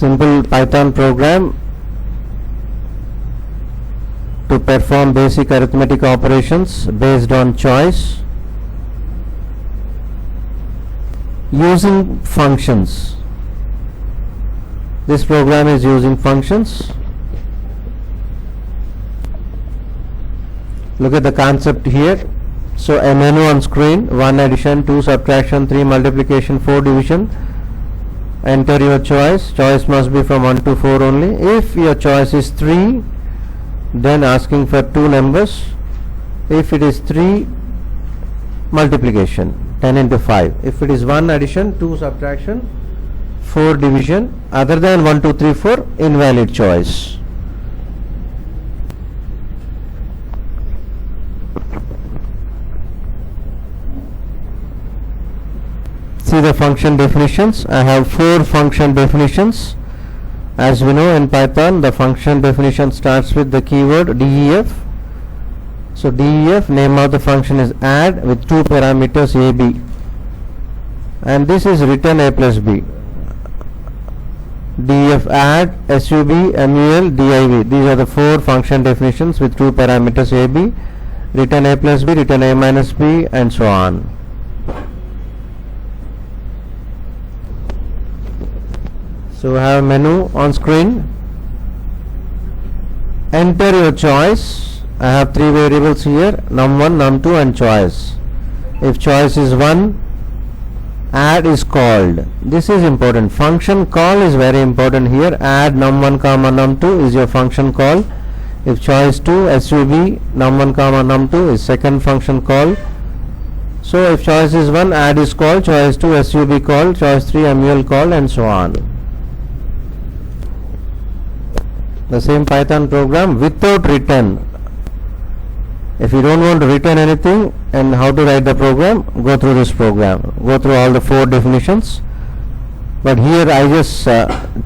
Simple Python program to perform basic arithmetic operations based on choice using functions. This program is using functions. Look at the concept here. So a menu on screen: 1 addition, 2 subtraction, 3 multiplication, 4 division. Enter your choice. Choice must be from 1 to 4 only. If your choice is 3, then asking for 2 numbers. If it is 3, multiplication 10 into 5. If it is 1 addition, 2 subtraction, 4 division. Other than 1, 2, 3, 4, invalid choice. See the function definitions. I have 4 function definitions. As we know, in Python, the function definition starts with the keyword def. So def, name of the function is add with 2 parameters a, b, and this is return a plus b. Def add, sub, mul, div. These are the 4 function definitions with 2 parameters a, b, return a plus b, return a minus b, and so on. So we have a menu on screen. Enter your choice. I have 3 variables here: num1, num2, and choice. If choice is 1, add is called. This is important. Function call is very important here. Add num1 comma num2 is your function call. If choice 2, sub, num1 comma num2 is second function call. So if choice is 1, add is called. Choice 2, sub called. Choice 3, mul called, and so on. The same Python program without return. If you don't want to return anything and how to write the program, go through this program. Go through all the 4 definitions. But here I just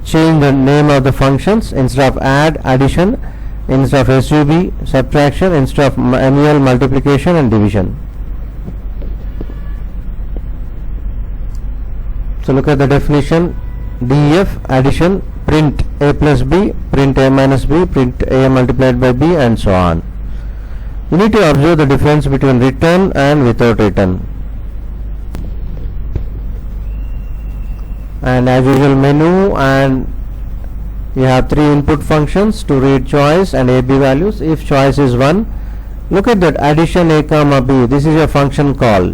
change the name of the functions. Instead of add, addition; instead of sub, subtraction; instead of mul, multiplication and division. So look at the definition. Def, addition, print a plus b, print a minus b, print a multiplied by b, and so on. You need to observe the difference between return and without return. And as usual, menu, and you have 3 input functions to read choice and a, b values. If choice is 1, look at that addition a comma b. This is your function call.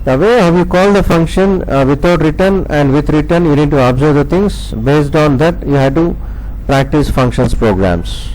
The way how you call the function without return and with return, you need to observe the things. Based on that, you have to practice functions programs.